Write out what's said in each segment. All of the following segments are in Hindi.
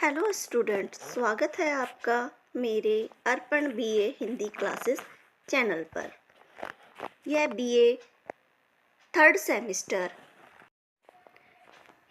हेलो स्टूडेंट, स्वागत है आपका मेरे अर्पण बीए हिंदी क्लासेस चैनल पर। यह बीए थर्ड सेमेस्टर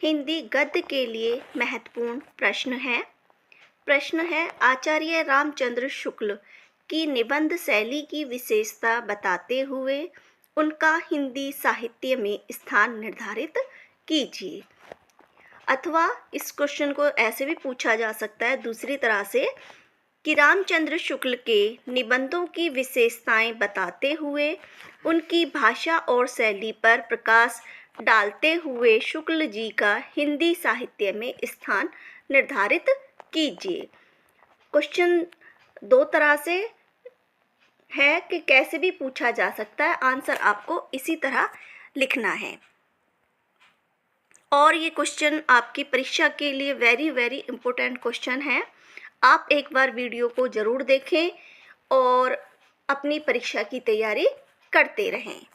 हिंदी गद्य के लिए महत्वपूर्ण प्रश्न है आचार्य रामचंद्र शुक्ल की निबंध शैली की विशेषता बताते हुए उनका हिंदी साहित्य में स्थान निर्धारित कीजिए। अथवा इस क्वेश्चन को ऐसे भी पूछा जा सकता है दूसरी तरह से कि रामचंद्र शुक्ल के निबंधों की विशेषताएं बताते हुए उनकी भाषा और शैली पर प्रकाश डालते हुए शुक्ल जी का हिंदी साहित्य में स्थान निर्धारित कीजिए। क्वेश्चन दो तरह से है कि कैसे भी पूछा जा सकता है, आंसर आपको इसी तरह लिखना है। और ये क्वेश्चन आपकी परीक्षा के लिए वेरी इम्पोर्टेंट क्वेश्चन है। आप एक बार वीडियो को ज़रूर देखें और अपनी परीक्षा की तैयारी करते रहें।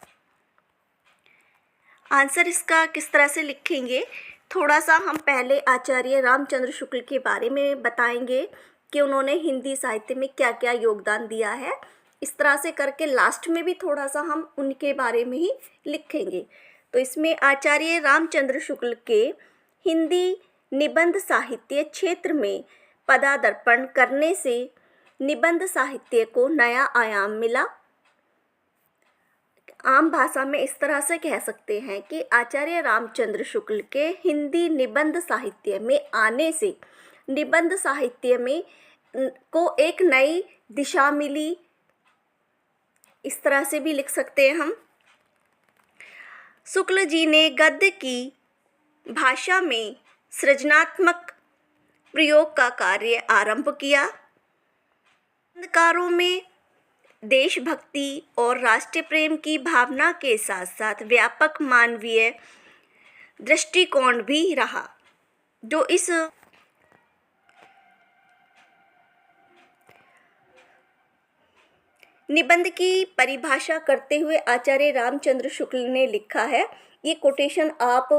आंसर इसका किस तरह से लिखेंगे, थोड़ा सा हम पहले आचार्य रामचंद्र शुक्ल के बारे में बताएंगे कि उन्होंने हिंदी साहित्य में क्या क्या योगदान दिया है। इस तरह से करके लास्ट में भी थोड़ा सा हम उनके बारे में ही लिखेंगे। तो इसमें आचार्य रामचंद्र शुक्ल के हिंदी निबंध साहित्य क्षेत्र में पदार्पण करने से निबंध साहित्य को नया आयाम मिला। आम भाषा में इस तरह से कह सकते हैं कि आचार्य रामचंद्र शुक्ल के हिंदी निबंध साहित्य में आने से निबंध साहित्य में को एक नई दिशा मिली। इस तरह से भी लिख सकते हैं हम। शुक्ल जी ने गद्य की भाषा में सृजनात्मक प्रयोग का कार्य आरंभ किया। निबंधकारों में देशभक्ति और राष्ट्र प्रेम की भावना के साथ साथ व्यापक मानवीय दृष्टिकोण भी रहा, जो इस निबंध की परिभाषा करते हुए आचार्य रामचंद्र शुक्ल ने लिखा है। ये कोटेशन आप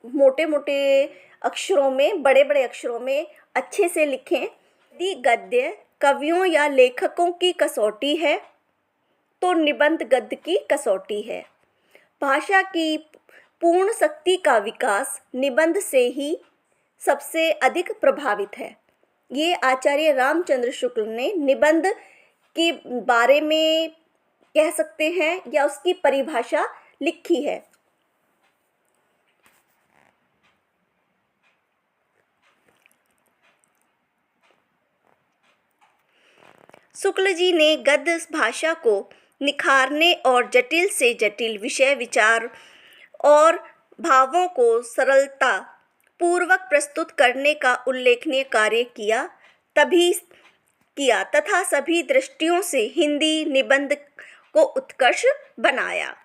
मोटे मोटे अक्षरों में, बड़े बड़े अक्षरों में अच्छे से लिखें। यदि गद्य कवियों या लेखकों की कसौटी है तो निबंध गद्य की कसौटी है। भाषा की पूर्ण शक्ति का विकास निबंध से ही सबसे अधिक प्रभावित है। ये आचार्य रामचंद्र शुक्ल ने निबंध के बारे में कह सकते हैं या उसकी परिभाषा लिखी है। शुक्ल जी ने गद्य भाषा को निखारने और जटिल से जटिल विषय विचार और भावों को सरलता पूर्वक प्रस्तुत करने का उल्लेखनीय कार्य किया तथा सभी दृष्टियों से हिंदी निबंध को उत्कर्ष बनाया।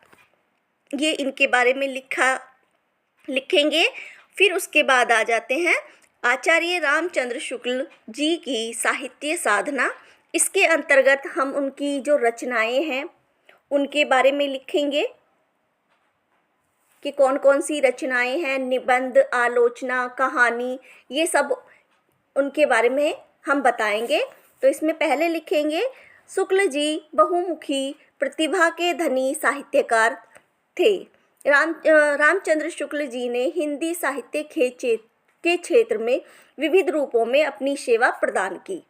ये इनके बारे में लिखेंगे। फिर उसके बाद आ जाते हैं आचार्य रामचंद्र शुक्ल जी की साहित्य साधना। इसके अंतर्गत हम उनकी जो रचनाएं हैं उनके बारे में लिखेंगे कि कौन कौन सी रचनाएं हैं, निबंध, आलोचना, कहानी, ये सब उनके बारे में हम बताएंगे। तो इसमें पहले लिखेंगे शुक्ल जी बहुमुखी प्रतिभा के धनी साहित्यकार थे। रामचंद्र शुक्ल जी ने हिंदी साहित्य के क्षेत्र में विविध रूपों में अपनी सेवा प्रदान की।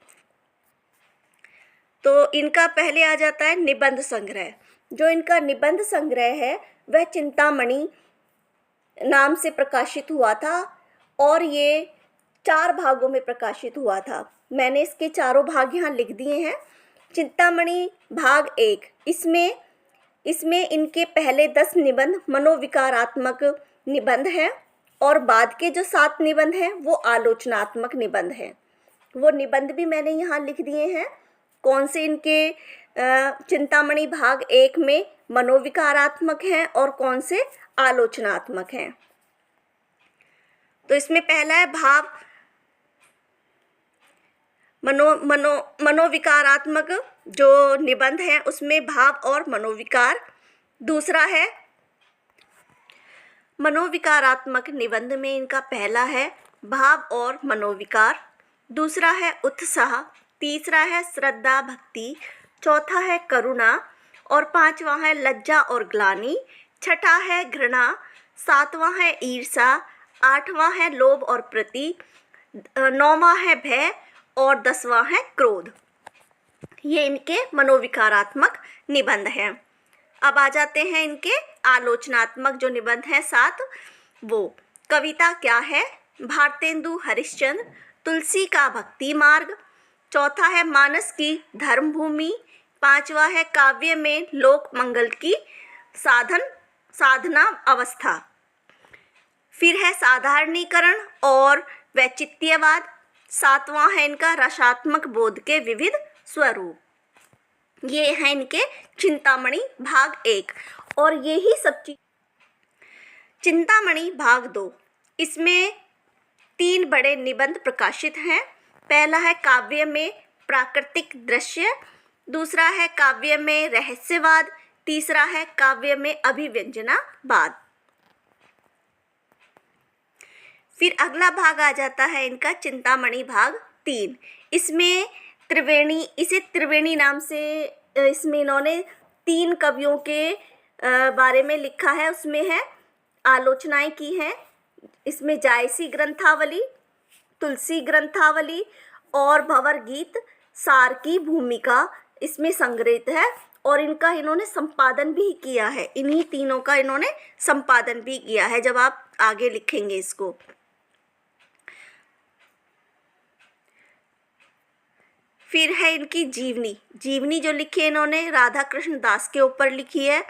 तो इनका पहले आ जाता है निबंध संग्रह। जो इनका निबंध संग्रह है वह चिंतामणि नाम से प्रकाशित हुआ था और ये 4 भागों में प्रकाशित हुआ था। मैंने इसके चारों भाग यहाँ लिख दिए हैं। चिंतामणि भाग 1, इसमें इनके पहले 10 निबंध मनोविकारात्मक निबंध हैं और बाद के जो 7 निबंध हैं वो आलोचनात्मक निबंध हैं। वो निबंध भी मैंने यहाँ लिख दिए हैं। कौन से इनके चिंतामणि भाग 1 में मनोविकारात्मक हैं और कौन से आलोचनात्मक हैं। तो इसमें पहला है भाव मनोविकारात्मक जो निबंध है उसमें भाव और मनोविकार। दूसरा है मनोविकारात्मक निबंध में इनका पहला है भाव और मनोविकार। दूसरा है उत्साह, तीसरा है श्रद्धा भक्ति, चौथा है करुणा और पांचवा है लज्जा और ग्लानि, छठा है घृणा, सातवां है ईर्षा, आठवां है लोभ और प्रति, नौवां है भय और 10वां है क्रोध। ये इनके मनोविकारात्मक निबंध हैं। अब आ जाते हैं इनके आलोचनात्मक जो निबंध हैं 7। वो कविता क्या है, भारतेंदु हरिश्चंद्र, तुलसी का भक्ति मार्ग, चौथा है मानस की धर्मभूमि, पांचवा है काव्य में लोक मंगल की साधना अवस्था, फिर है साधारणीकरण और वैचित्यवाद, सातवां है इनका रसात्मक बोध के विविध स्वरूप। ये है इनके चिंतामणि भाग 1 और यही सब चीज चिंतामणि भाग 2। इसमें 3 बड़े निबंध प्रकाशित हैं। पहला है काव्य में प्राकृतिक दृश्य, दूसरा है काव्य में रहस्यवाद, तीसरा है काव्य में अभिव्यंजनावाद। फिर अगला भाग आ जाता है इनका चिंतामणि भाग 3। इसमें त्रिवेणी नाम से इसमें इन्होंने 3 कवियों के बारे में लिखा है, उसमें है आलोचनाएं की हैं। इसमें जायसी ग्रंथावली, तुलसी ग्रंथावली और भंवर गीत सार की भूमिका इसमें संग्रहित है और इनका इन्होंने संपादन भी किया है। इन्हीं तीनों का इन्होंने संपादन भी किया है जब आप आगे लिखेंगे इसको। फिर है इनकी जीवनी जो लिखी है इन्होंने राधा कृष्ण दास के ऊपर लिखी है।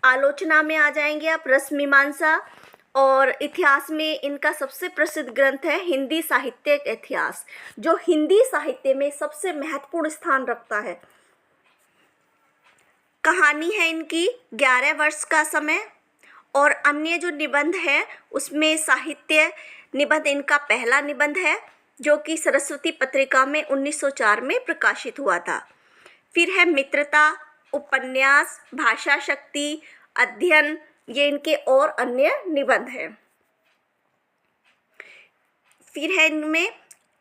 आलोचना में आ जाएंगे आप रस मीमांसा, और इतिहास में इनका सबसे प्रसिद्ध ग्रंथ है हिंदी साहित्य इतिहास, जो हिंदी साहित्य में सबसे महत्वपूर्ण स्थान रखता है। कहानी है इनकी 11 वर्ष का समय, और अन्य जो निबंध है उसमें साहित्य निबंध इनका पहला निबंध है जो कि सरस्वती पत्रिका में 1904 में प्रकाशित हुआ था। फिर है मित्रता, उपन्यास, भाषा शक्ति, अध्ययन, ये इनके और अन्य निबंध हैं। फिर है इनमें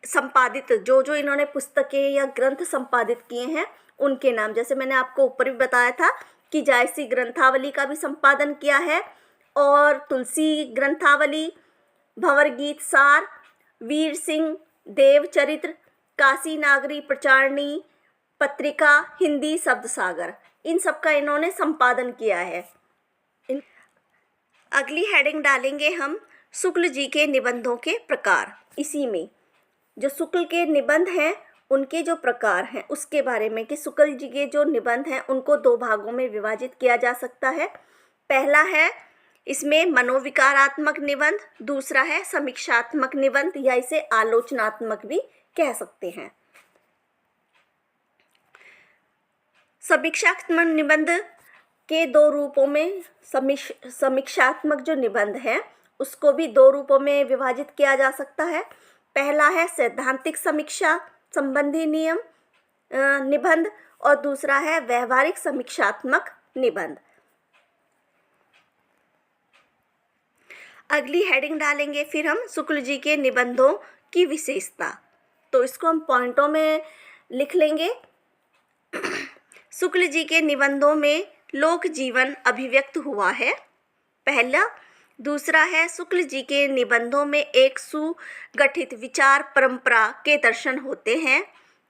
संपादित जो इन्होंने पुस्तकें या ग्रंथ संपादित किए हैं उनके नाम, जैसे मैंने आपको ऊपर भी बताया था कि जायसी ग्रंथावली का भी संपादन किया है, और तुलसी ग्रंथावली, भंवर गीत सार, वीर सिंह देव चरित्र, काशी नागरी प्रचारणी पत्रिका, हिंदी शब्द सागर, इन सब का इन्होंने संपादन किया है। अगली हेडिंग डालेंगे हम शुक्ल जी के निबंधों के प्रकार। इसी में जो शुक्ल के निबंध हैं उनके जो प्रकार हैं उसके बारे में कि शुक्ल जी के जो निबंध हैं उनको 2 भागों में विभाजित किया जा सकता है। पहला है इसमें मनोविकारात्मक निबंध, दूसरा है समीक्षात्मक निबंध या इसे आलोचनात्मक भी कह सकते हैं। समीक्षात्मक निबंध के 2 रूपों में समीक्षात्मक जो निबंध है उसको भी 2 रूपों में विभाजित किया जा सकता है। पहला है सैद्धांतिक समीक्षा संबंधी निबंध और दूसरा है व्यवहारिक समीक्षात्मक निबंध। अगली हेडिंग डालेंगे फिर हम शुक्ल जी के निबंधों की विशेषता, तो इसको हम पॉइंटों में लिख लेंगे। शुक्ल जी के निबंधों में लोक जीवन अभिव्यक्त हुआ है, पहला। दूसरा है शुक्ल जी के निबंधों में एक सुगठित विचार परंपरा के दर्शन होते हैं।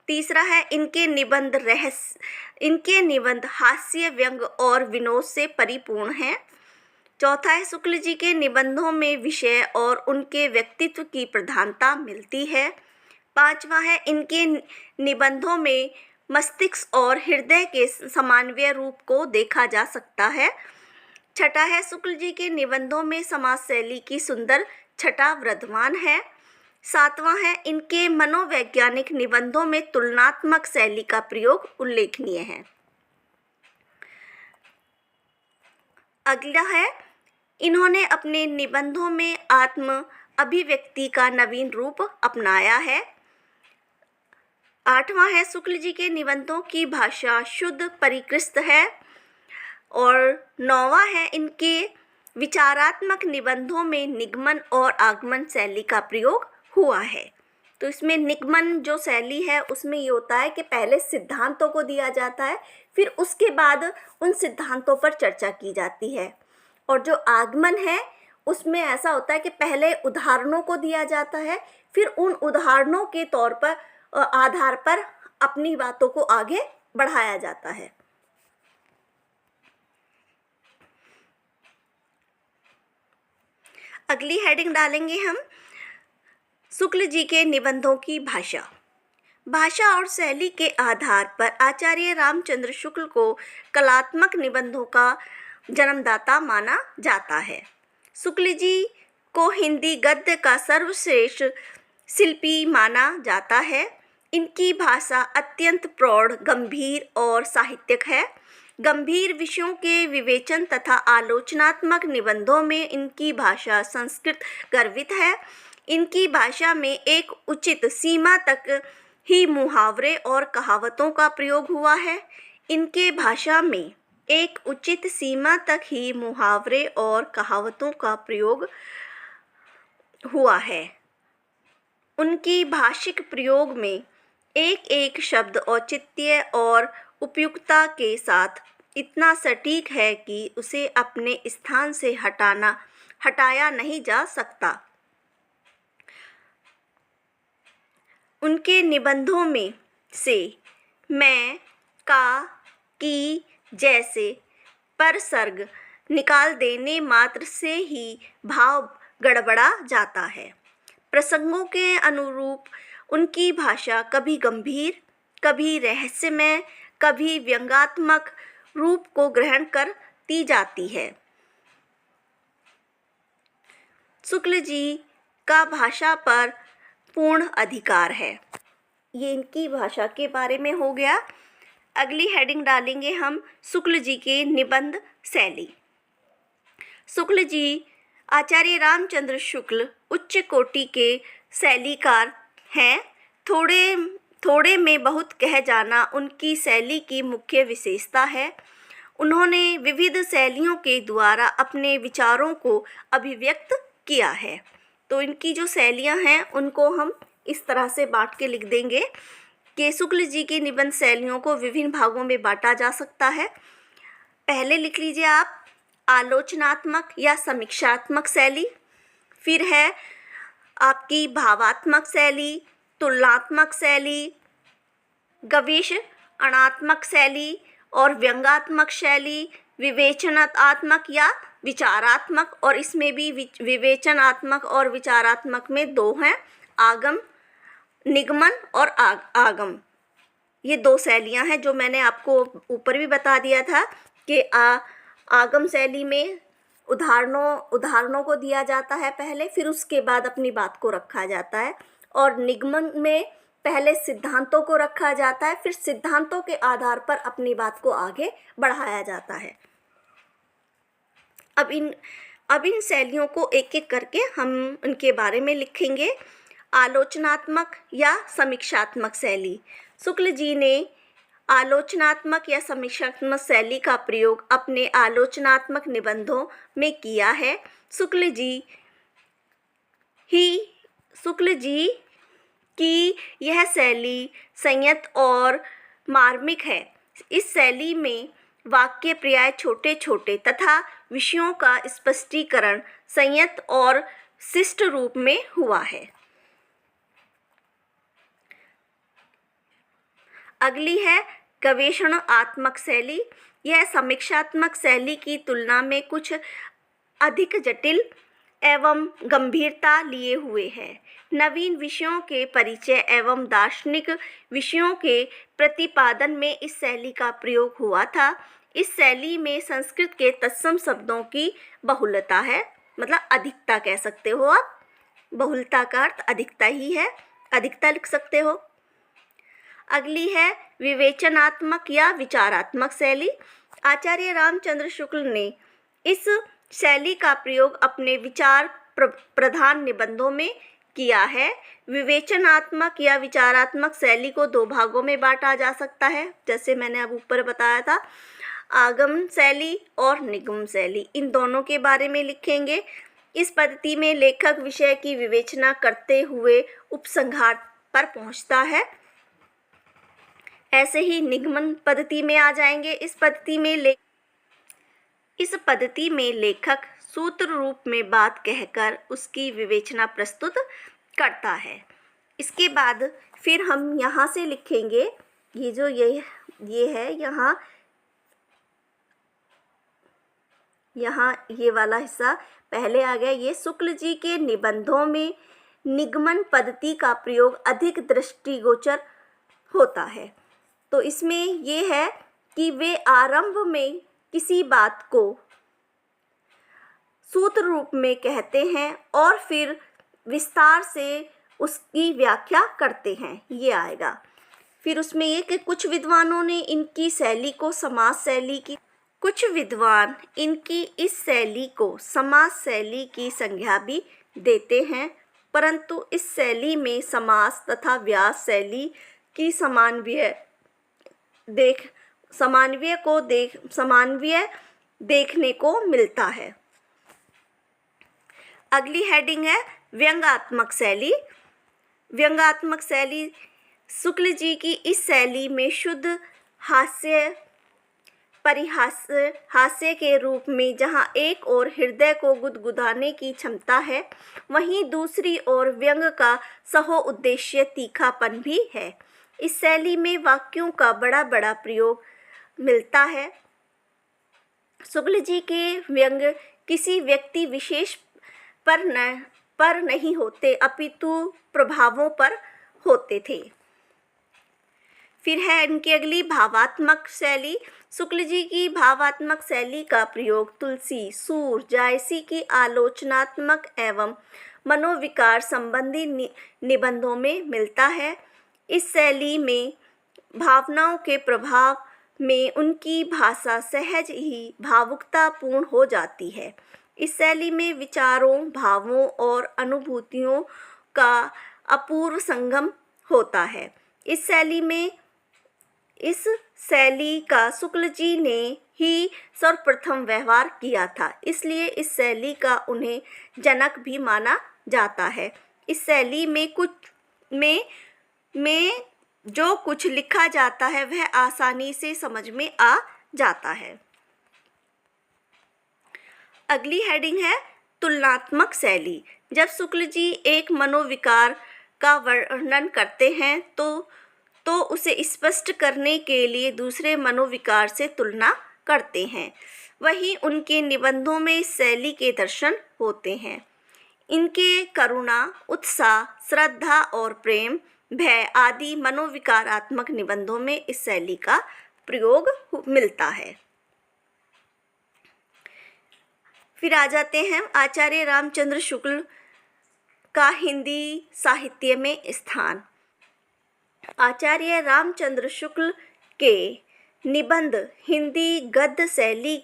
तीसरा है इनके निबंध हास्य, व्यंग और विनोद से परिपूर्ण हैं। चौथा है शुक्ल जी के निबंधों में विषय और उनके व्यक्तित्व की प्रधानता मिलती है। पांचवा है इनके निबंधों में मस्तिष्क और हृदय के समन्वय रूप को देखा जा सकता है। छठा है शुक्ल जी के निबंधों में समाज शैली की सुंदर छटा विद्यमान है। सातवां है इनके मनोवैज्ञानिक निबंधों में तुलनात्मक शैली का प्रयोग उल्लेखनीय है। अगला है इन्होंने अपने निबंधों में आत्म अभिव्यक्ति का नवीन रूप अपनाया है। आठवां है शुक्ल जी के निबंधों की भाषा शुद्ध परिष्कृत है। और नौवां है इनके विचारात्मक निबंधों में निगमन और आगमन शैली का प्रयोग हुआ है। तो इसमें निगमन जो शैली है उसमें ये होता है कि पहले सिद्धांतों को दिया जाता है, फिर उसके बाद उन सिद्धांतों पर चर्चा की जाती है। और जो आगमन है उसमें ऐसा होता है कि पहले उदाहरणों को दिया जाता है, फिर उन उदाहरणों के तौर पर आधार पर अपनी बातों को आगे बढ़ाया जाता है। अगली हेडिंग डालेंगे हम शुक्ल जी के निबंधों की भाषा। भाषा और शैली के आधार पर आचार्य रामचंद्र शुक्ल को कलात्मक निबंधों का जन्मदाता माना जाता है। शुक्ल जी को हिंदी गद्य का सर्वश्रेष्ठ शिल्पी माना जाता है। इनकी भाषा अत्यंत प्रौढ़, गंभीर और साहित्यिक है। गंभीर विषयों के विवेचन तथा आलोचनात्मक निबंधों में इनकी भाषा संस्कृत गर्भित है। इनकी भाषा में एक उचित सीमा तक ही मुहावरे और कहावतों का प्रयोग हुआ है। इनके भाषा में एक उचित सीमा तक ही मुहावरे और कहावतों का प्रयोग हुआ है। उनकी भाषिक प्रयोग में एक एक शब्द औचित्य और उपयुक्तता के साथ इतना सटीक है कि उसे अपने स्थान से हटाया नहीं जा सकता। उनके निबंधों में से मैं, का, की जैसे परसर्ग निकाल देने मात्र से ही भाव गड़बड़ा जाता है। प्रसंगों के अनुरूप उनकी भाषा कभी गंभीर, कभी रहस्यमय, कभी व्यंग्यात्मक रूप को ग्रहण करती जाती है। शुक्ल जी का भाषा पर पूर्ण अधिकार है। ये इनकी भाषा के बारे में हो गया। अगली हेडिंग डालेंगे हम शुक्ल जी के निबंध शैली। शुक्ल जी आचार्य रामचंद्र शुक्ल उच्च कोटि के शैलीकार हैं। थोड़े में बहुत कह जाना उनकी शैली की मुख्य विशेषता है। उन्होंने विविध शैलियों के द्वारा अपने विचारों को अभिव्यक्त किया है। तो इनकी जो शैलियाँ हैं उनको हम इस तरह से बांट के लिख देंगे कि शुक्ल जी की निबंध शैलियों को विभिन्न भागों में बांटा जा सकता है। पहले लिख लीजिए आप आलोचनात्मक या समीक्षात्मक शैली, फिर है आपकी भावात्मक शैली, तुलनात्मक शैली, गवेषणात्मक शैली और व्यंग्यात्मक शैली, विवेचनात्मक या विचारात्मक, और इसमें भी विवेचनात्मक और विचारात्मक में दो हैं, आगम, निगमन और आगम। ये दो शैलियां हैं जो मैंने आपको ऊपर भी बता दिया था कि आगम शैली में उदाहरणों को दिया जाता है पहले, फिर उसके बाद अपनी बात को रखा जाता है। और निगमन में पहले सिद्धांतों को रखा जाता है, फिर सिद्धांतों के आधार पर अपनी बात को आगे बढ़ाया जाता है। अब इन शैलियों को एक एक करके हम उनके बारे में लिखेंगे। आलोचनात्मक या समीक्षात्मक शैली। शुक्ल जी ने आलोचनात्मक या समीक्षात्मक शैली का प्रयोग अपने आलोचनात्मक निबंधों में किया है। शुक्ल जी की यह शैली संयत और मार्मिक है। इस शैली में वाक्य पर्याय छोटे छोटे तथा विषयों का स्पष्टीकरण संयत और शिष्ट रूप में हुआ है। अगली है गवेषणात्मक शैली। यह समीक्षात्मक शैली की तुलना में कुछ अधिक जटिल एवं गंभीरता लिए हुए है। नवीन विषयों के परिचय एवं दार्शनिक विषयों के प्रतिपादन में इस शैली का प्रयोग हुआ था। इस शैली में संस्कृत के तत्सम शब्दों की बहुलता है, मतलब अधिकता कह सकते हो आप। बहुलता का अर्थ अधिकता ही है, अधिकता लिख सकते हो। अगली है विवेचनात्मक या विचारात्मक शैली। आचार्य रामचंद्र शुक्ल ने इस शैली का प्रयोग अपने विचार प्रधान निबंधों में किया है। विवेचनात्मक या विचारात्मक शैली को दो भागों में बांटा जा सकता है, जैसे मैंने अब ऊपर बताया था, आगम शैली और निगम शैली। इन दोनों के बारे में लिखेंगे। इस पद्धति में लेखक विषय की विवेचना करते हुए उपसंहार पर पहुंचता है। ऐसे ही निगमन पद्धति में आ जाएंगे। इस पद्धति में लेखक सूत्र रूप में बात कहकर उसकी विवेचना प्रस्तुत करता है। इसके बाद फिर हम यहाँ से लिखेंगे, ये जो ये है, यहाँ ये वाला हिस्सा पहले आ गया। ये शुक्ल जी के निबंधों में निगमन पद्धति का प्रयोग अधिक दृष्टिगोचर होता है। तो इसमें ये है कि वे आरंभ में किसी बात को सूत्र रूप में कहते हैं और फिर विस्तार से उसकी व्याख्या करते हैं, ये आएगा। फिर उसमें ये कि कुछ विद्वानों ने इनकी शैली को कुछ विद्वान इनकी इस शैली को समास शैली की संज्ञा भी देते हैं, परंतु इस शैली में समास तथा व्यास शैली की समन्वय देखने को मिलता है। अगली हेडिंग है व्यंग्यात्मक शैली। व्यंग्यात्मक शैली शुक्ल जी की इस शैली में शुद्ध हास्य के रूप में जहाँ एक ओर हृदय को गुदगुदाने की क्षमता है, वहीं दूसरी ओर व्यंग्य का सहो-उद्देश्य तीखापन भी है। इस शैली में वाक्यों का बड़ा बड़ा प्रयोग मिलता है। शुक्ल जी के व्यंग्य किसी व्यक्ति विशेष पर नहीं होते, अपितु प्रभावों पर होते थे। फिर है इनकी अगली भावात्मक शैली। शुक्ल जी की भावात्मक शैली का प्रयोग तुलसी, सूर, जायसी की आलोचनात्मक एवं मनोविकार संबंधी निबंधों में मिलता है। इस शैली में भावनाओं के प्रभाव में उनकी भाषा सहज ही भावुकतापूर्ण हो जाती है। इस शैली में विचारों, भावों और अनुभूतियों का अपूर्व संगम होता है। इस शैली का शुक्ल जी ने ही सर्वप्रथम व्यवहार किया था, इसलिए इस शैली का उन्हें जनक भी माना जाता है। इस शैली में जो कुछ लिखा जाता है वह आसानी से समझ में आ जाता है। अगली हेडिंग है तुलनात्मक शैली। जब शुक्ल जी एक मनोविकार का वर्णन करते हैं तो उसे स्पष्ट करने के लिए दूसरे मनोविकार से तुलना करते हैं। वहीं उनके निबंधों में इस शैली के दर्शन होते हैं। इनके करुणा, उत्साह, श्रद्धा और प्रेम, भय आदि मनोविकारात्मक निबंधों में इस शैली का प्रयोग मिलता है। फिर आ जाते हैं आचार्य रामचंद्र शुक्ल का हिंदी साहित्य में स्थान। आचार्य रामचंद्र शुक्ल के निबंध हिंदी गद्य शैली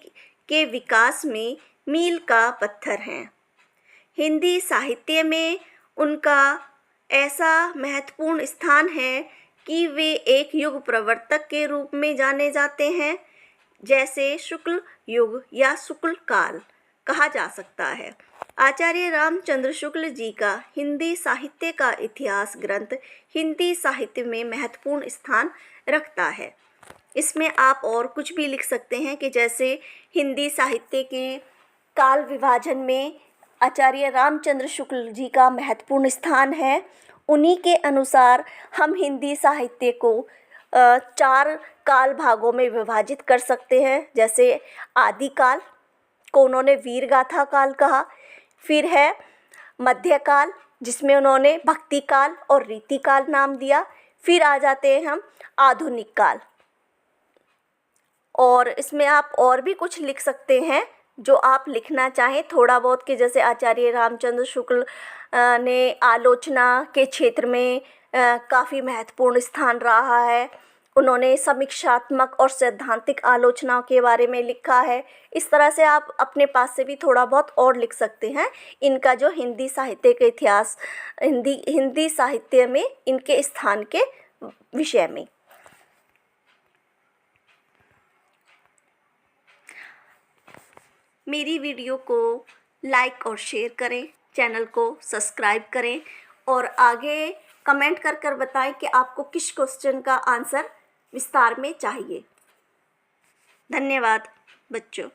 के विकास में मील का पत्थर हैं। हिंदी साहित्य में उनका ऐसा महत्वपूर्ण स्थान है कि वे एक युग प्रवर्तक के रूप में जाने जाते हैं, जैसे शुक्ल युग या शुक्ल काल कहा जा सकता है। आचार्य रामचंद्र शुक्ल जी का हिंदी साहित्य का इतिहास ग्रंथ हिंदी साहित्य में महत्वपूर्ण स्थान रखता है। इसमें आप और कुछ भी लिख सकते हैं कि जैसे हिंदी साहित्य के काल विभाजन में आचार्य रामचंद्र शुक्ल जी का महत्वपूर्ण स्थान है। उन्हीं के अनुसार हम हिंदी साहित्य को 4 काल भागों में विभाजित कर सकते हैं। जैसे आदिकाल को उन्होंने वीर गाथा काल कहा, फिर है मध्यकाल जिसमें उन्होंने भक्ति काल और रीति काल नाम दिया, फिर आ जाते हैं हम आधुनिक काल। और इसमें आप और भी कुछ लिख सकते हैं जो आप लिखना चाहें थोड़ा बहुत, कि जैसे आचार्य रामचंद्र शुक्ल ने आलोचना के क्षेत्र में काफ़ी महत्वपूर्ण स्थान रहा है। उन्होंने समीक्षात्मक और सैद्धांतिक आलोचना के बारे में लिखा है। इस तरह से आप अपने पास से भी थोड़ा बहुत और लिख सकते हैं इनका जो हिंदी साहित्य के इतिहास, हिंदी साहित्य में इनके स्थान के विषय में। मेरी वीडियो को लाइक और शेयर करें, चैनल को सब्सक्राइब करें और आगे कमेंट कर कर बताएं कि आपको किस क्वेश्चन का आंसर विस्तार में चाहिए। धन्यवाद बच्चों।